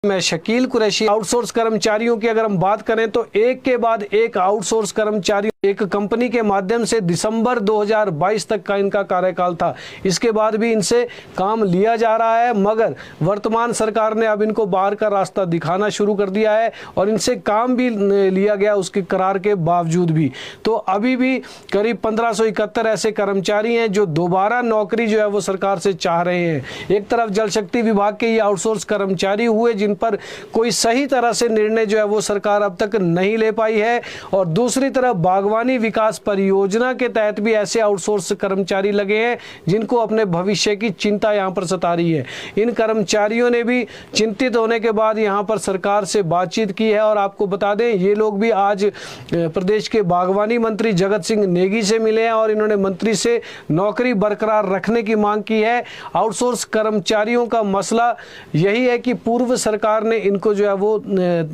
मैं शकील कुरैशी। आउटसोर्स कर्मचारियों की अगर हम बात करें तो एक के बाद एक आउटसोर्स कर्मचारी एक कंपनी के माध्यम से दिसंबर 2022 तक का इनका कार्यकाल था। इसके बाद भी इनसे काम लिया जा रहा है, मगर वर्तमान सरकार ने अब इनको बाहर का रास्ता दिखाना शुरू कर दिया है और इनसे काम भी लिया गया उसके करार के बावजूद भी। तो अभी भी करीब 1571 ऐसे कर्मचारी हैं जो दोबारा नौकरी जो है वो सरकार से चाह रहे हैं। एक तरफ जल शक्ति विभाग के ये आउटसोर्स कर्मचारी हुए जिन पर कोई सही तरह से निर्णय जो है वो सरकार अब तक नहीं ले पाई है, और दूसरी तरफ बागवानी विकास परियोजना के तहत भी ऐसे आउटसोर्स कर्मचारी लगे हैं जिनको अपने भविष्य की चिंता यहां पर सता रही है। इन कर्मचारियों ने भी चिंतित होने के बाद यहां पर सरकार से बातचीत की है, और आपको बता दें ये लोग भी आज प्रदेश के बागवानी मंत्री जगत सिंह नेगी से मिले हैं और इन्होंने मंत्री से नौकरी बरकरार रखने की मांग की है। आउटसोर्स कर्मचारियों का मसला यही है कि पूर्व सरकार ने इनको जो है वो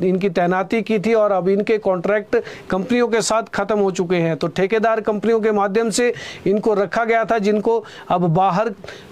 इनकी तैनाती की थी और अब इनके कॉन्ट्रैक्ट कंपनियों के साथ खत्म हो चुके हैं। तो ठेकेदार कंपनियों के माध्यम से इनको रखा गया था जिनको अब बाहर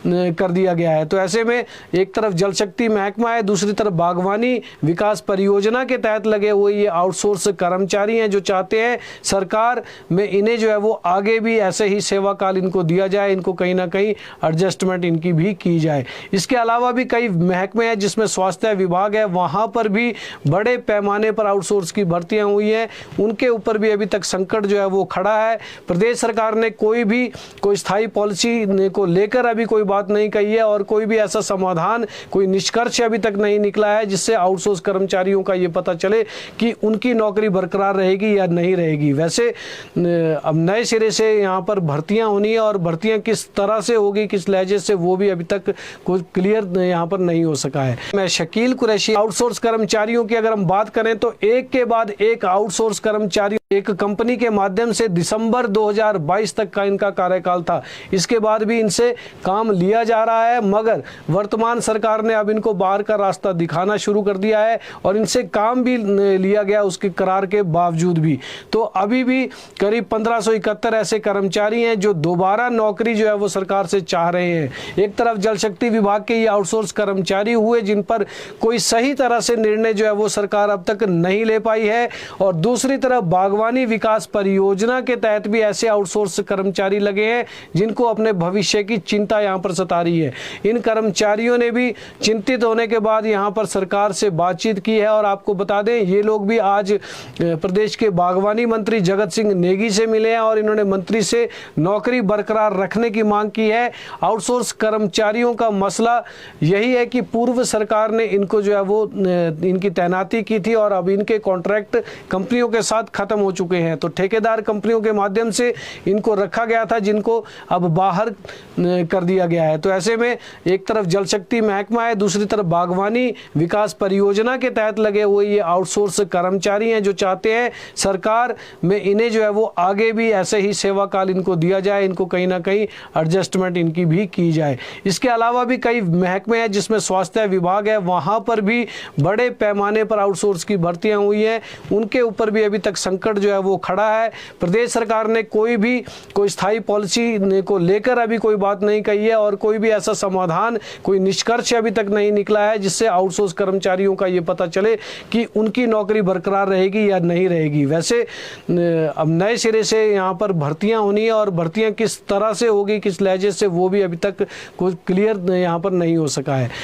कर दिया गया है। तो ऐसे में एक तरफ जल शक्ति महकमा है, दूसरी तरफ बागवानी विकास परियोजना के तहत लगे हुए ये आउटसोर्स कर्मचारी हैं जो चाहते हैं सरकार में इन्हें जो है वो आगे भी ऐसे ही सेवा काल इनको दिया जाए, इनको कहीं ना कहीं एडजस्टमेंट इनकी भी की जाए। इसके अलावा भी कई महकमे हैं जिसमें स्वास्थ्य विभाग है, वहां पर भी बड़े पैमाने पर आउटसोर्स की भर्तियां हुई हैं, उनके ऊपर भी अभी तक संकट जो है वो खड़ा है। प्रदेश सरकार ने कोई स्थायी पॉलिसी को लेकर अभी कोई बात नहीं कही है और कोई भी ऐसा समाधान, कोई निष्कर्ष अभी तक नहीं निकला है जिससे आउटसोर्स कर्मचारियों का ये पता चले कि उनकी नौकरी बरकरार रहेगी या नहीं रहेगी। वैसे अब नए सिरे से यहाँ पर भर्तियां होनी है और भर्तियां किस तरह से होगी, किस लहजे से, वो भी अभी तक कुछ क्लियर यहाँ पर नहीं हो सका है। मैं शकील कुरैशी। आउटसोर्स कर्मचारियों की अगर हम बात करें तो एक के बाद एक आउटसोर्स कर्मचारी एक कंपनी के माध्यम से दिसंबर 2022 तक का इनका कार्यकाल था। इसके बाद भी इनसे काम लिया जा रहा है, मगर वर्तमान सरकार ने अब इनको बाहर का रास्ता दिखाना शुरू कर दिया है और इनसे काम भी लिया गया उसके करार के बावजूद भी। तो अभी भी करीब 1571 ऐसे कर्मचारी हैं जो दोबारा नौकरी जो है वो सरकार से चाह रहे हैं। एक तरफ जल शक्ति विभाग के ये आउटसोर्स कर्मचारी हुए जिन पर कोई सही तरह से निर्णय जो है वो सरकार अब तक नहीं ले पाई है, और दूसरी तरफ बागवानी विकास परियोजना के तहत भी ऐसे आउटसोर्स कर्मचारी लगे हैं जिनको अपने भविष्य की चिंता यहां पर सता रही है। इन कर्मचारियों ने भी चिंतित होने के बाद यहां पर सरकार से बातचीत की है, और आपको बता दें ये लोग भी आज प्रदेश के बागवानी मंत्री जगत सिंह नेगी से मिले हैं और इन्होंने मंत्री से नौकरी बरकरार रखने की मांग की है। आउटसोर्स कर्मचारियों का मसला यही है कि पूर्व सरकार ने इनको जो है वो इनकी तैनाती की थी और अब इनके कॉन्ट्रैक्ट कंपनियों के साथ खत्म हो चुके हैं। तो ठेकेदार कंपनियों के माध्यम से इनको रखा गया था जिनको अब बाहर कर दिया गया है। तो ऐसे में एक तरफ जल शक्ति महकमा है, दूसरी तरफ बागवानी विकास परियोजना के तहत लगे हुए ये आउटसोर्स कर्मचारी हैं जो चाहते हैं सरकार में इन्हें जो है वो आगे भी ऐसे ही सेवा काल इनको दिया जाए, इनको कहीं ना कहीं एडजस्टमेंट इनकी भी की जाए। इसके अलावा भी कई महकमे हैं जिसमें स्वास्थ्य विभाग है, वहां पर भी बड़े पैमाने पर आउटसोर्स की भर्तियां हुई हैं, उनके ऊपर भी अभी तक संकट जो है वो खड़ा है। प्रदेश सरकार ने कोई स्थायी पॉलिसी को लेकर अभी कोई बात नहीं कही है और कोई भी ऐसा समाधान, कोई निष्कर्ष अभी तक नहीं निकला है जिससे आउटसोर्स कर्मचारियों का ये पता चले कि उनकी नौकरी बरकरार रहेगी या नहीं रहेगी। वैसे अब नए सिरे से यहाँ पर भर्तियां होनी है और भर्तियां किस तरह से होगी, किस लहजे से, वो भी अभी तक कुछ क्लियर यहाँ पर नहीं हो सका है।